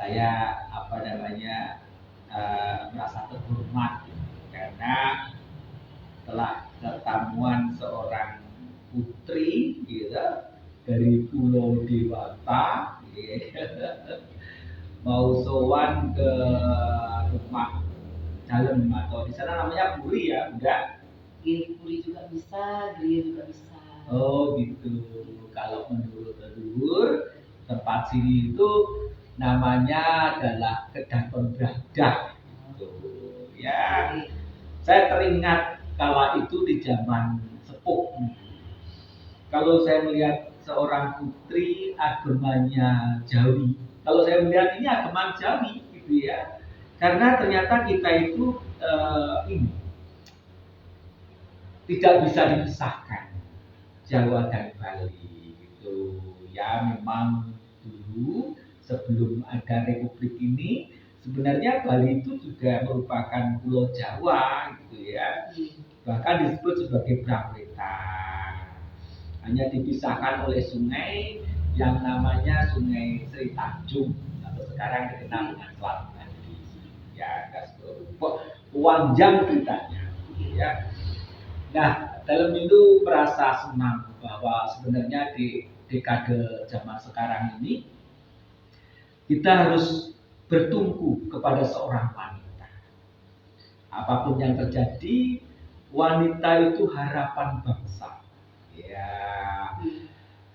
saya merasa terhormat karena telah ketemuan seorang putri gitu, dari Pulau Dewata mau sowan ke rumah dalam atau di sana namanya Puri ya, enggak? Puri juga bisa, Gria juga bisa. Oh gitu. Kalau menurut leluhur tempat sini itu namanya adalah Kedaton Bradah. Gitu. Ya, saya teringat kala itu di zaman sepuh. Kalau saya melihat seorang putri agamanya Jawi, kalau saya melihat ini agama Jawi, gitu ya, karena ternyata kita itu ini tidak bisa dipisahkan Jawa dan Bali, gitu ya. Memang dulu sebelum ada Republik ini, sebenarnya Bali itu juga merupakan Pulau Jawa, gitu ya. Bahkan disebut sebagai Brahwetan. Hanya dipisahkan oleh sungai yang namanya Sungai Sri Tanjung atau sekarang dikenal dengan Selat Bali. Ya, panjang ceritanya. Ya. Nah, dalam itu merasa senang bahwa sebenarnya di dekade zaman sekarang ini kita harus bertumpu kepada seorang wanita. Apapun yang terjadi, wanita itu harapan bangsa. Ya,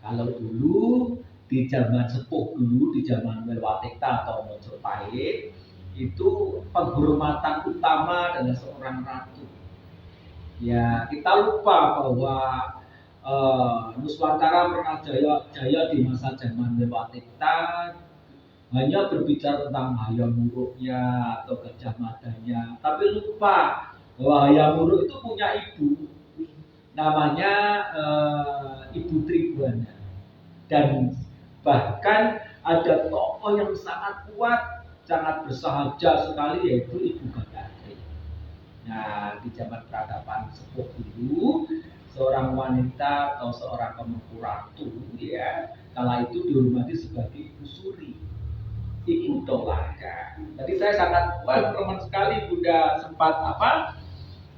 kalau dulu di zaman sepuh dulu, di zaman Melwatikta atau Majapahit, itu penghormatan utama adalah seorang ratu. Ya, kita lupa bahwa Nuswantara pernah jaya di masa zaman Melwatikta hanya berbicara tentang Hayam Wuruknya atau Gajah Madanya, tapi lupa bahwa Hayam Wuruk itu punya ibu, namanya Ibu Tribhuwana, dan bahkan ada tokoh yang sangat kuat, sangat bersahaja sekali, yaitu Ibu Gagatri. Nah, di zaman peradaban sepuh dulu, seorang wanita atau seorang pemangku ratu, ya, kala itu dihormati sebagai Ibu Suri, Ibu Tolaga. Jadi saya sangat berteman sekali Bunda sempat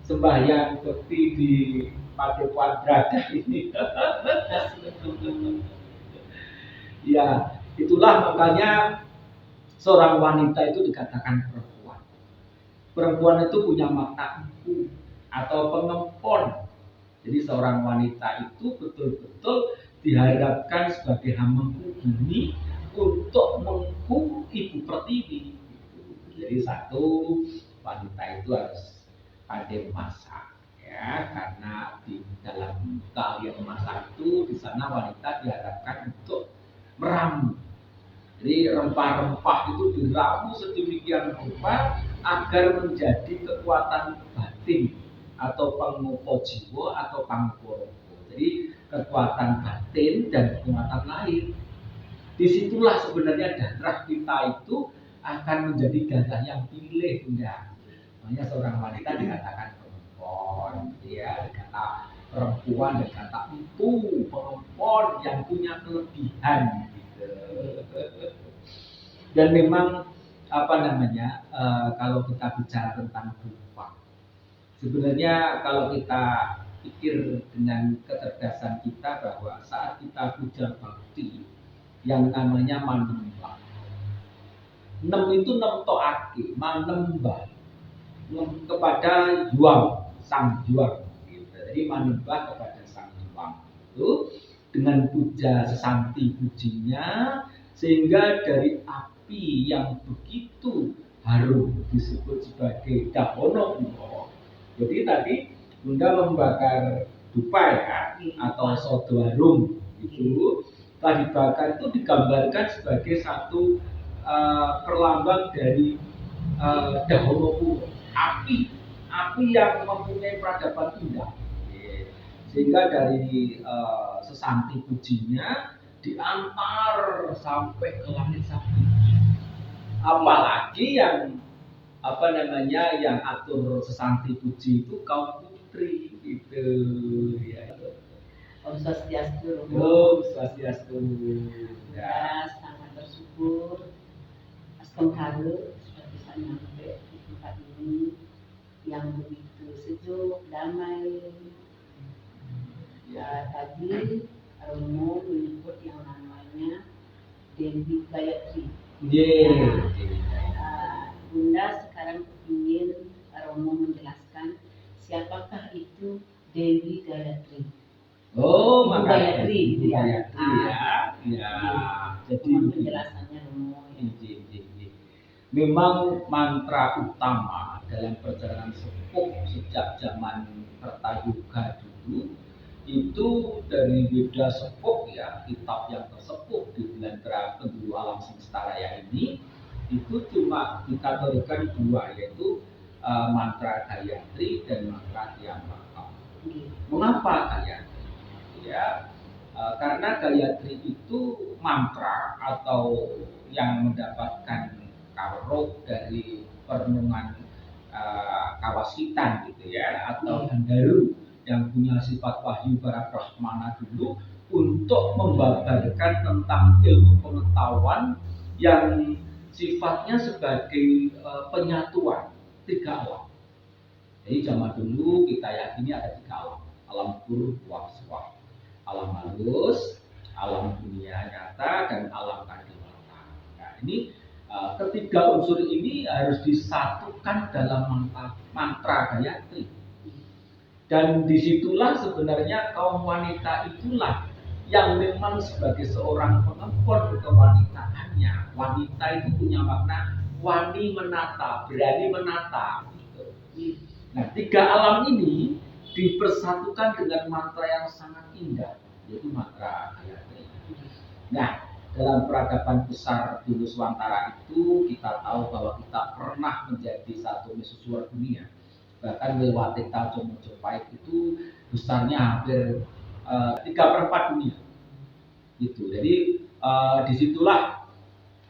sembahyang bekti di Padepokan Bradah ini. Ya, itulah makanya seorang wanita itu dikatakan perempuan. Perempuan itu punya makna empu atau pengempon. Jadi seorang wanita itu betul-betul diharapkan sebagai hambengku bumi untuk mengku ibu pertiwi. Jadi satu, wanita itu harus pandai memasak, ya, karena di dalam keahlian memasak itu di sana wanita diharapkan untuk meramu. Jadi rempah-rempah itu diramu sedemikian rupa agar menjadi kekuatan batin atau pangopo jiwa atau pangkoropo. Jadi kekuatan batin dan kekuatan lahir. Disitulah sebenarnya darah kita itu akan menjadi darah yang pilih, enggak. Makanya seorang wanita dikatakan perempuan, ya, dikata perempuan, dikata empu, perempuan yang punya kelebihan. Dan memang kalau kita bicara tentang rupa, sebenarnya kalau kita pikir dengan kecerdasan kita bahwa saat kita puja bakti yang namanya manembah, nem itu nem toake, manembah kepada juang, sang juang, gitu. Jadi manembah kepada sang juang itu dengan puja sesanti pujinya, sehingga dari api yang begitu harum disebut sebagai dahono uho. Jadi tadi Bunda membakar dupa ya, atau sodo harum itu, setelah dibakar itu digambarkan sebagai satu perlambang dari dahono uho, api yang mempunyai peradaban indah. Sehingga dari sesanti pujinya diantar sampai ke langit sabit. Apalagi yang yang atur sesanti puji itu kaum putri gitu ya. Om Swastiastu. Om Swastiastu. Ya, sangat bersyukur pengharu sudah bisa nyampe di tempat ini yang begitu sejuk, damai. Tadi Romo menyebut yang namanya Dewi Gayatri. Bunda sekarang ingin Romo menjelaskan siapakah itu Dewi Gayatri. Oh, Ibu makanya Gayatri, Ibu Gayatri ya. Jadi penjelasannya Romo. Memang mantra utama dalam perjalanan sepuh sejak zaman Kertayuga dulu itu dari Weda Sepuh ya, kitab yang tersepuh di Belantara Pendulu Alam Semesta Raya ini itu cuma dikategorikan dua, yaitu mantra Gayatri dan mantra Hyang Mengapa Gayatri? Ya, karena Gayatri itu mantra atau yang mendapatkan karok dari perenungan kawasitan gitu ya, atau Gandharu yang punya sifat wahyu para Brahmana dulu untuk membabarkan tentang ilmu pengetahuan yang sifatnya sebagai penyatuan tiga alam. Jadi zaman dulu kita yakini ada tiga alam, alam pur, waswa, alam halus, alam dunia nyata, dan alam kadiwata. Nah, ini ketiga unsur ini harus disatukan dalam mantra Gayatri. Dan disitulah sebenarnya kaum wanita itulah yang memang sebagai seorang pengempon kewanitaannya. Wanita itu punya makna wani menata, berani menata. Gitu. Nah, tiga alam ini dipersatukan dengan mantra yang sangat indah, yaitu mantra Gayatri. Nah, dalam peradaban besar di Nuswantara itu kita tahu bahwa kita pernah menjadi satu mesusuar dunia. Bahkan Wilwatika Majapahit itu besarnya hampir 3/4 dunia. Gitu. Jadi disitulah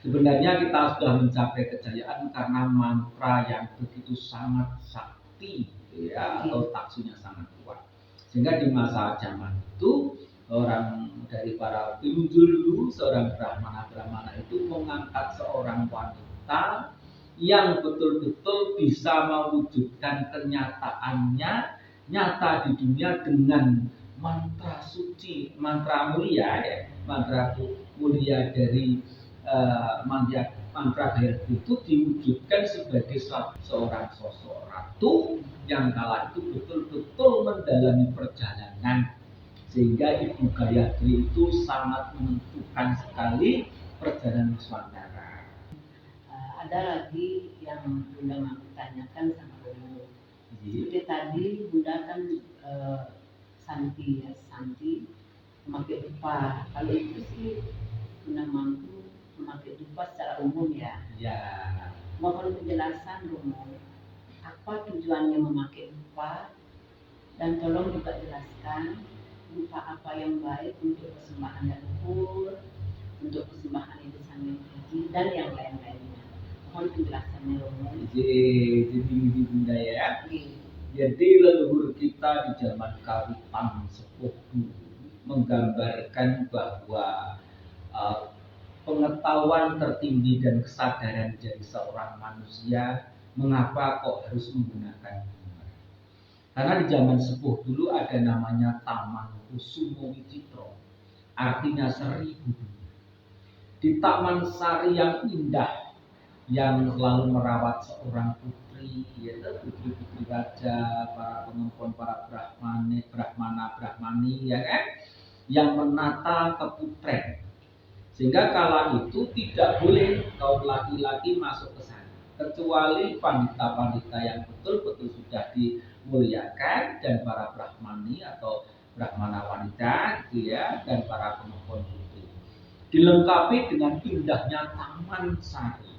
sebenarnya kita sudah mencapai kejayaan karena mantra yang begitu sangat sakti, gitu ya, atau taksunya sangat kuat. Sehingga di masa zaman itu orang dari para penunjul dulu, seorang Brahmana itu mengangkat seorang wanita yang betul-betul bisa mewujudkan kenyataannya nyata di dunia dengan mantra suci, mantra mulia ya, mantra mulia dari mantra Gayatri itu diwujudkan sebagai seorang sosok ratu yang kala itu betul-betul mendalami perjalanan, sehingga Ibu Gayatri itu sangat menentukan sekali perjalanan Nuswantara. Ada lagi yang Bunda mau tanyakan sama Romo. Seperti tadi Bunda kan Santi memakai dupa. Kalau itu sih Bunda mampu memakai dupa secara umum ya. Ya. Mohon penjelasan Romo, apa tujuannya memakai dupa, dan tolong juga jelaskan dupa apa yang baik untuk persembahan leluhur, untuk persembahan itu sambil dan yang lain-lainnya. Mohon penjelasannya Romo. Jadi Bunda ya. Jadi leluhur kita di zaman Kawitan Sepuh dulu menggambarkan bahwa pengetahuan tertinggi dan kesadaran dari seorang manusia mengapa kok harus menggunakan bunga. Karena di zaman sepuh dulu ada namanya Taman Kusumo Wicitro, artinya 1000 bunga. Di Taman Sari yang indah yang selalu merawat seorang putri, yaitu putri-putri raja, para pengempon, para brahmana-brahmani, ya kan, yang menata keputren. Sehingga kala itu tidak boleh kaum laki-laki masuk ke sana, kecuali pandita-pandita yang betul-betul sudah dimuliakan dan para brahmani atau brahmana wanita, gitu ya, dan para pengempon putri. Dilengkapi dengan indahnya Taman Sari.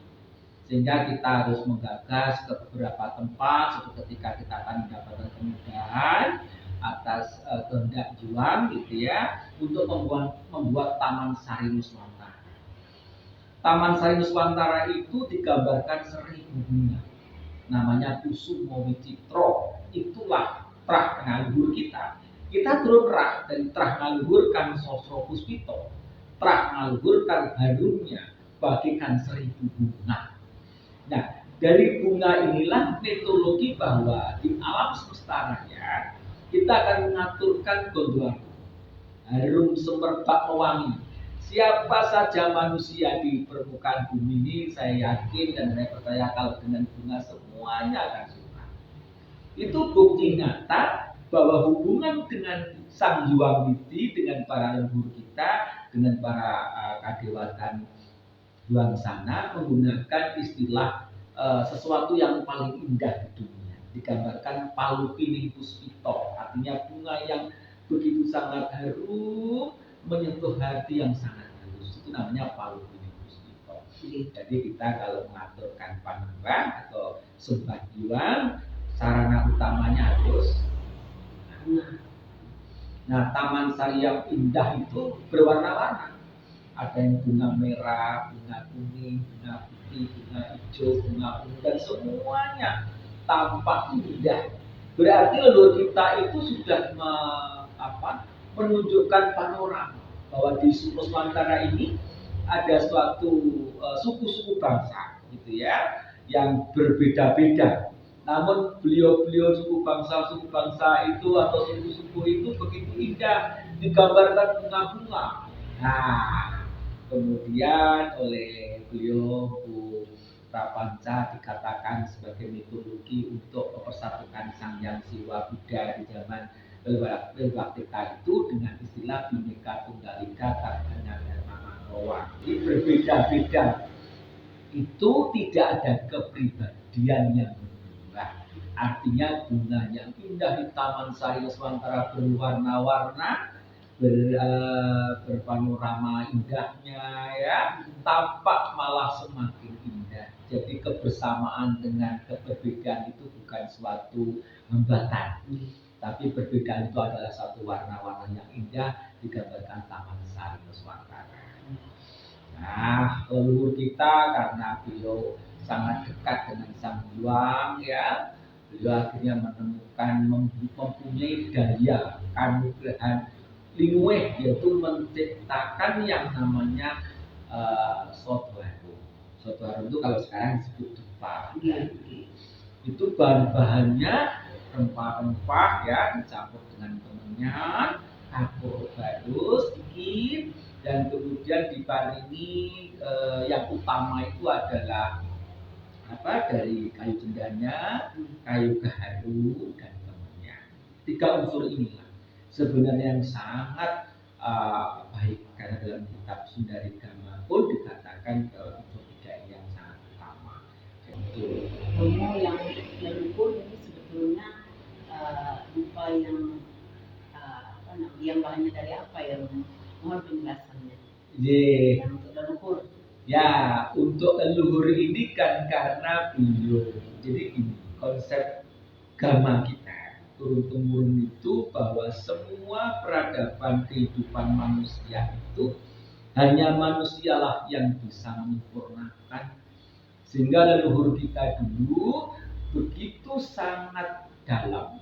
Sehingga kita harus menggagas ke beberapa tempat suatu ketika kita akan mendapatkan kemudahan atas kehendak juang gitu ya, untuk membuat Taman Sari Nuswantara. Taman Sari Nuswantara itu digambarkan 1000 bunga, namanya Kusumo Wicitro. Itulah trah ngaluhur kita. Kita turun rah dari trah ngaluhur kan Sosro Puspito, trah ngaluhur kan harumnya bagikan 1000 bunga. Dari bunga inilah mitologi bahwa di alam semesta raya kita akan mengaturkan gondoang, harum semerbak mewangi. Siapa saja manusia di permukaan bumi ini, saya yakin dan saya percaya kalau dengan bunga semuanya akan suka. Itu bukti nyata bahwa hubungan dengan Sang Hyang Widi, dengan para leluhur kita, dengan para kadewatan Hyang sana menggunakan istilah sesuatu yang paling indah di dunia. Digambarkan Palupining Puspito, artinya bunga yang begitu sangat harum, menyentuh hati yang sangat halus. Itu namanya Palupining Puspito. Jadi kita kalau mengaturkan panembahan atau sembah Hyang, sarana utamanya harus bunga. Nah, taman sari yang indah itu berwarna-warna. Ada yang bunga merah, bunga kuning, bunga putih, bunga hijau, bunga ungu, dan semuanya tampak indah. Berarti leluhur kita itu sudah menunjukkan panorama bahwa di Nusantara ini ada suatu suku-suku bangsa, gitu ya, yang berbeda-beda. Namun beliau-beliau suku bangsa itu atau suku-suku itu begitu indah, digambarkan bunga-bunga. Nah, kemudian oleh beliau Bu Prapanca dikatakan sebagai mitologi untuk mempersatukan Sang Hyang Siwa Buddha di zaman Lewaktika itu dengan istilah Bhinneka Tunggal Ika Tadanya Dharma Mangrowa. Ini berbeda-beda. Itu tidak ada kepribadian yang berubah. Artinya bunga yang indah di Taman Sari Nusantara berwarna-warna, berpanorama indahnya, ya, tampak malah semakin indah. Jadi kebersamaan dengan keberbedaan itu bukan suatu hambatan, tapi perbedaan itu adalah satu warna-warna yang indah digambarkan Taman Sari Nusantara. Nah, leluhur kita karena beliau sangat dekat dengan Sang Hyang, ya, beliau akhirnya menemukan mempunyai daya kanugrahan linueh, yaitu menciptakan yang namanya soto harum. Soto harum itu kalau sekarang disebut dupa. Itu bahan-bahannya rempah-rempah, ya, dicampur dengan kemenyan, kapur baru sedikit, dan kemudian diparingi yang utama itu adalah dari kayu cendana, kayu gaharu, dan kemenyan. 3 unsur inilah sebenarnya yang sangat baik, karena dalam kitab Sundarigama pun dikatakan bahwa unsur 3 ini yang sangat utama. Itu yang leluhur ini sebetulnya dupa yang bahannya dari apa ya, mohon penjelasannya. Yang untuk leluhur. Ya, untuk leluhur ini kan karena beliau. Jadi ini konsep gama kita turun-temurun itu bahwa semua peradaban kehidupan manusia itu hanya manusialah yang bisa menyempurnakan. Sehingga leluhur kita dulu begitu sangat dalam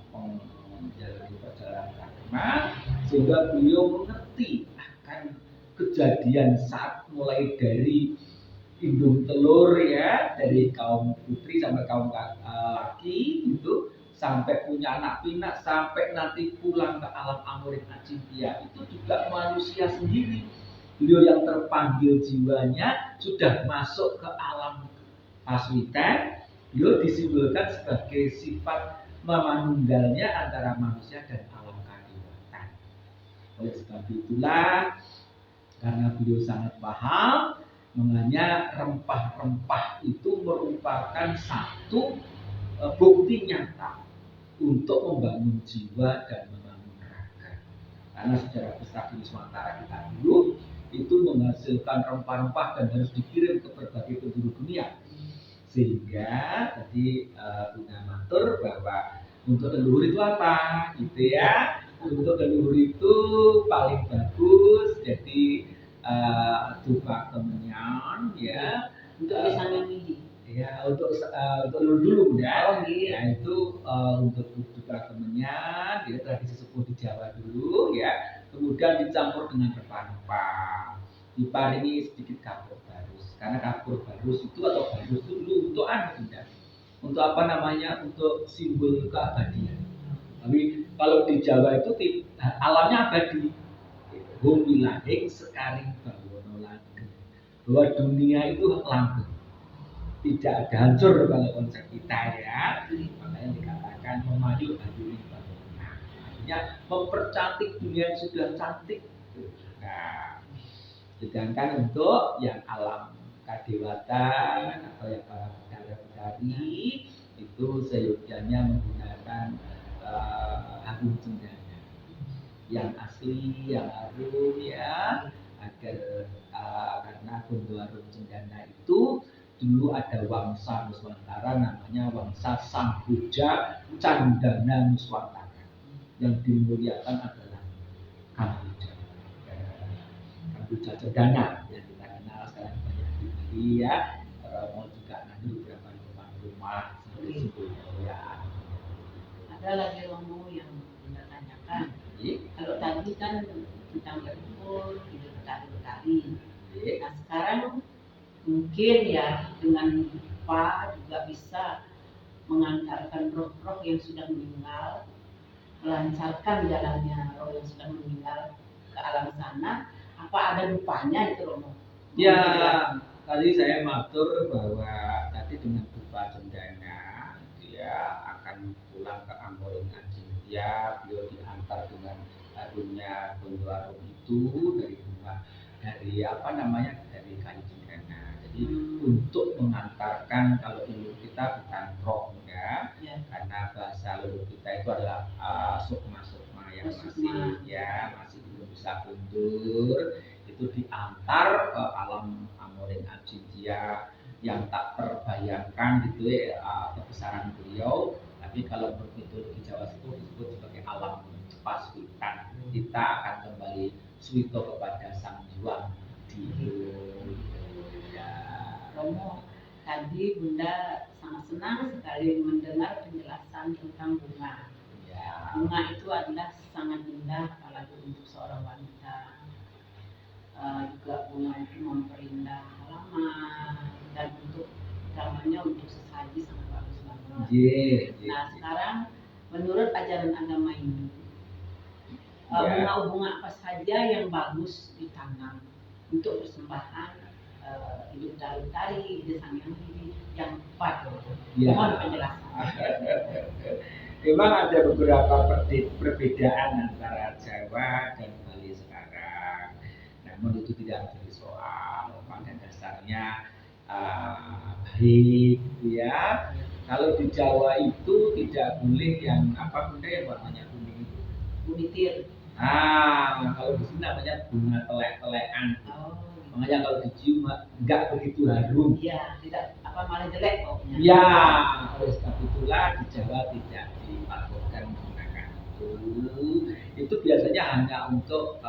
menjalani perjalanan karma, sehingga beliau mengerti akan kejadian saat mulai dari indung telur, ya, dari kaum putri sampai kaum laki itu, sampai punya anak pinak, sampai nanti pulang ke alam amurit acintya, itu juga manusia sendiri. Beliau yang terpanggil jiwanya sudah masuk ke alam paswitan, beliau disimbolkan sebagai sifat memanunggalnya antara manusia dan alam kadewatan. Oleh sebab itulah, karena beliau sangat paham, makanya rempah-rempah itu merupakan satu bukti nyata untuk membangun jiwa dan membangun raga. Karena secara besar di Nusantara kita dulu itu menghasilkan rempah-rempah dan harus dikirim ke berbagai penjuru dunia. Sehingga tadi Bunda matur bahwa untuk leluhur itu apa, gitu ya. Untuk leluhur itu paling bagus jadi dupa kemenyan, ya, untuk Sang Hyang Widi. Ya, untuk leluhur dulu, ya. Iya. Ya, itu untuk dupa kemenyan, ya, tradisi sepuh di Jawa dulu, ya. Kemudian dicampur dengan rempah-rempah, diparingi sedikit kapur barus. Karena kapur barus itu atau barus itu dulu untuk Bunda. Untuk apa namanya? Untuk simbol keabadian. Tapi kalau di Jawa itu alamnya abadi. Hum wilahing sekaring bawono langgeng. Bahwa dunia itu langgeng. Tidak ada hancur kalau konsep kita ya. Makanya dikatakan memayu hayuri bawono. Artinya mempercantik dunia yang sudah cantik. Nah, sedangkan untuk yang alam kadewatan atau yang para bidara-bidari itu seyogyanya menggunakan harum cendana yang asli, yang harum ya, agar karena Bondo Harum Cendana itu dulu ada wangsa Nuswantara namanya wangsa Samboja Candana Nuswantara, yang dimuliakan adalah Kamboja. Kamboja Cendana yang kita kenal sekarang banyak di Bali ya, mau juga nanti beberapa rumah sebagai simbol kemuliaan. Ada lagi Romo yang Bunda tanyakan. Kalau tadi kan tentang berkumpul, tidak bertari-tari. Nah sekarang mungkin ya dengan Pak juga bisa mengantarkan roh-roh yang sudah meninggal, melancarkan jalannya roh yang sudah meninggal ke alam sana. Apa ada dupanya itu Romo? Ya, tadi saya matur bahwa tadi dengan dupa cendana dia akan pulang ke Amboing Ajintia, beliau diantar dengan harumnya Bondo Harum itu dari bunga, dari apa namanya, dari kayu cendana. Jadi untuk mengantarkan, kalau leluhur kita bukan roh ya, karena bahasa leluhur kita itu adalah sukma-sukma yang masih belum bisa kundur, itu diantar ke alam Amboing Ajintia yang tak terbayangkan gitu ya kebesaran beliau. Tapi kalau mitologi Jawa itu disebut sebagai alam paswitan. Kita akan kembali suwito kepada Sang Hyang Dihun. Ya. Romo, tadi Bunda sangat senang sekali mendengar penjelasan tentang bunga. Ya. Bunga itu adalah sangat indah apalagi untuk seorang wanita. Juga bunga itu memperindah halaman dan untuk namanya untuk sesaji sangat bagus banget. Nah sekarang menurut ajaran agama ini bunga-bunga apa saja yang bagus ditanam untuk persembahan hidup dari Sang Hyang yang tepat? Mohon penjelasan. Memang ada beberapa perbedaan antara Jawa dan Bali sekarang. Namun itu tidak menjadi soal. Pada dasarnya baik gitu ya. Kalau di Jawa itu tidak boleh yang apa Bunda yang warnanya kuning itu? Bunitir. Kalau di sini namanya bunga telek-telekan. Makanya kalau dicium enggak begitu harum. Iya, tidak malah jelek baunya. Ya, oleh sebab itulah di Jawa tidak dipatutkan menggunakan itu. Itu biasanya hanya untuk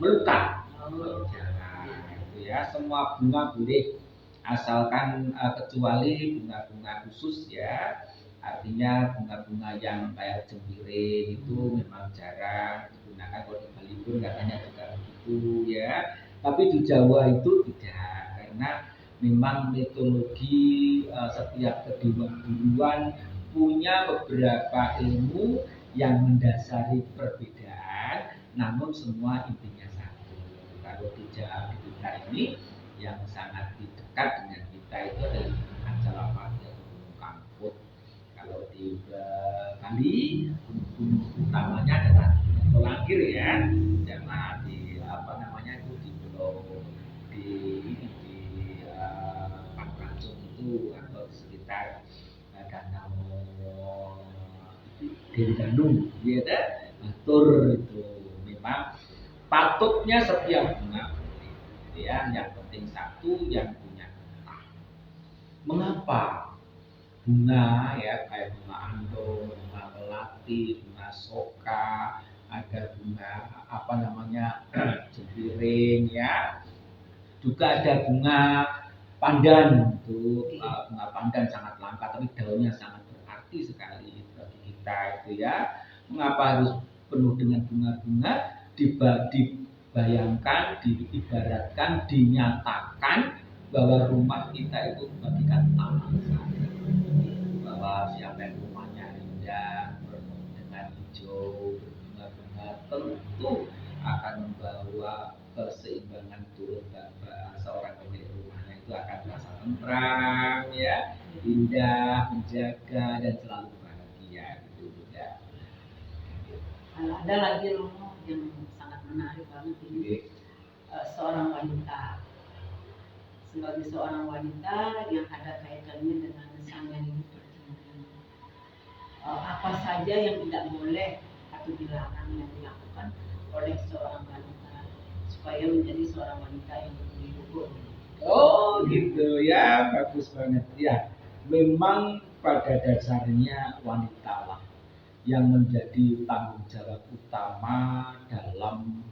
melukat. Itu ya, semua bunga boleh asalkan kecuali bunga-bunga khusus ya. Artinya bunga-bunga yang kayak cempiring itu memang jarang digunakan. Kalau di Bali pun katanya juga begitu ya. Tapi di Jawa itu tidak, karena memang mitologi setiap kedewaan punya beberapa ilmu yang mendasari perbedaan, namun semua intinya satu. Kalau di Jawa kita ini yang sangat dekat dengan kita itu adalah Anjalapati atau Gunung Kamput. Kalau di Bali gunung utamanya adalah Tolangkir ya, jangan di di pulau di Pangranjung itu atau di sekitar danau Dendanu, ya tur itu memang patutnya setiap bunga ya, yang penting satu yang punya entah. Mengapa bunga ya kayak bunga andong, bunga melati, bunga soka, ada bunga cempiring ya, juga ada bunga pandan itu. Bunga pandan sangat langka tapi daunnya sangat berarti sekali bagi kita itu ya. Mengapa harus penuh dengan bunga-bunga? Di bayangkan, diibaratkan, dinyatakan bahwa rumah kita itu bagikan taman, bahwa siapa yang rumahnya indah, penuh dengan hijau, berbunga-bunga, tentu akan membawa keseimbangan turut seorang pemilik rumahnya itu akan merasa tentram, ya, indah, menjaga dan selalu bahagia, gitu ya. Ada lagi Romo yang sangat menarik banget ini. Seorang wanita, sebagai seorang wanita yang ada kaitannya dengan sang yang hidup pertiwi. Apa saja yang tidak boleh atau dilarang yang dilakukan oleh seorang wanita supaya menjadi seorang wanita yang lebih luhur. Oh gitu ya, bagus banget ya. Memang pada dasarnya wanita lah yang menjadi tanggung jawab utama dalam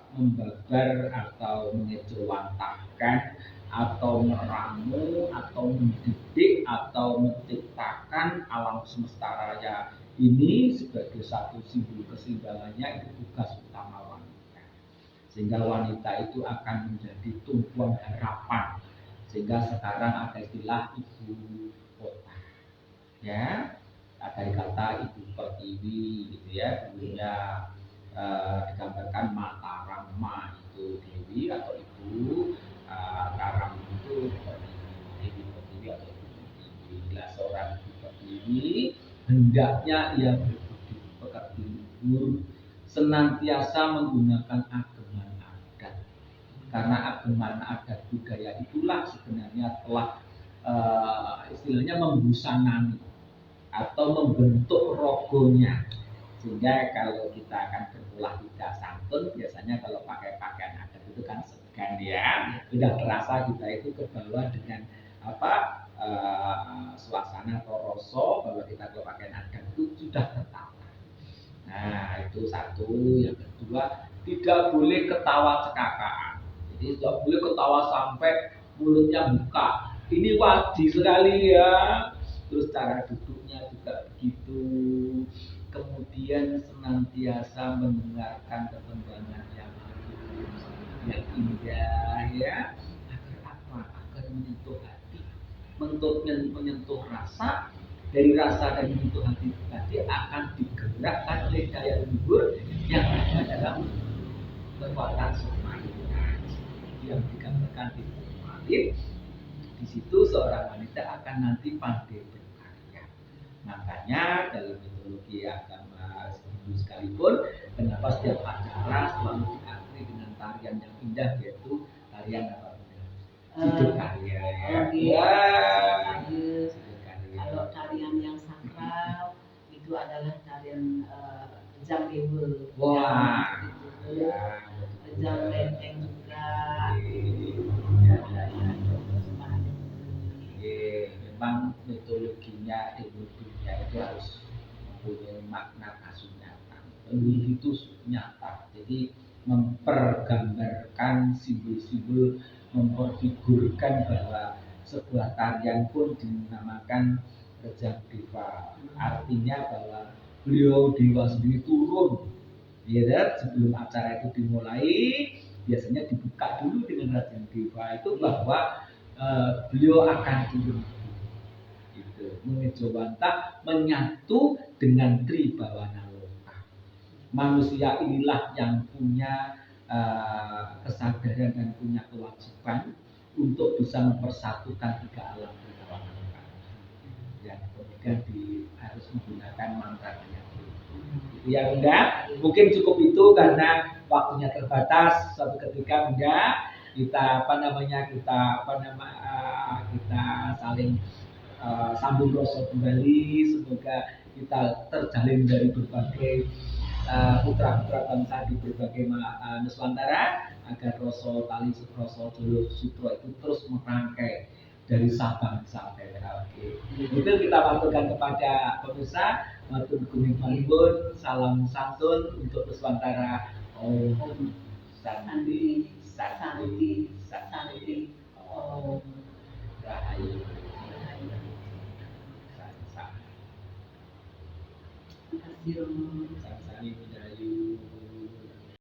membabar atau mengejawantahkan atau meramu atau mendidik atau menciptakan alam semesta raya ini sebagai satu simbol keseimbangannya. Itu tugas utama wanita, sehingga wanita itu akan menjadi tumpuan harapan. Sehingga sekarang ada istilah ibu kota, ya, ada kata ibu pertiwi gitu ya. Dulunya digambarkan Mataram, ma itu dewi atau ibu, Taram itu dewi pertiwi atau ibu pertiwi. Bila seorang ibu pertiwi hendaknya ia berbudi pekerti luhur, senantiasa menggunakan ageman adat, karena ageman adat budaya itulah sebenarnya telah istilahnya membusanani atau membentuk rogonya. Sehingga kalau kita akan berulah tidak santun, biasanya kalau pakai pakaian adat itu kan segan ya, sudah terasa kita itu ke bawah dengan suasana atau rasa bahwa kita kalau pakaian adat itu sudah tertata. Nah itu satu. Yang kedua, tidak boleh ketawa cekakak. Jadi tidak boleh ketawa sampai mulutnya buka. Ini wajib sekali ya. Terus cara duduknya juga begitu. Kemudian senantiasa mendengarkan perkembangan yang halus, yang indah ya. Agar apa? Agar menyentuh hati, menyentuh rasa. Dari rasa dan menyentuh hati tadi akan digerakkan oleh daya luhur yang ada dalam kekuatan sukmanya yang digambarkan di Malib. Di situ seorang wanita akan nanti pandai berkarya. Makanya dalam mitologi agama Hindu sekalipun, kenapa setiap acara selalu diakhiri dengan tarian yang indah, yaitu tarian apa? Hidup karya ya. Kalau tarian yang sakral itu adalah tarian Jambewe. Wah, Jam lenteng juga. Memang mitologinya, ideologinya itu harus mempunyai makna kasunyatan. Leluhur itu nyata, jadi mempergambarkan simbol-simbol, memperfigurkan bahwa sebuah tarian pun dinamakan Rejang Dewa. Artinya bahwa beliau dewa sendiri turun. Ya, sebelum acara itu dimulai, biasanya dibuka dulu dengan Rejang Dewa itu bahwa beliau akan turun. Gitu. Mengejawantah, menyatu dengan Tribawana Loka. Manusia inilah yang punya kesadaran dan punya kewajiban untuk bisa mempersatukan tiga alam Tribawana Loka. Yang kemudian harus menggunakan mantra yang ya enggak, mungkin cukup itu karena waktunya terbatas. Suatu ketika enggak, kita kita saling sambung rasa kembali. Semoga kita terjalin dari berbagai putra-putra bangsa di berbagai Nusantara, agar tali rasa Jolo Sutro itu terus merangkai dari Sabang sampai Merauke. Itu kita waktukan kepada pemirsa. Matur kuning malibun, salam santun untuk Nusantara. Om Santi Santi Santi Om Rahayu. Terima kasih Romo.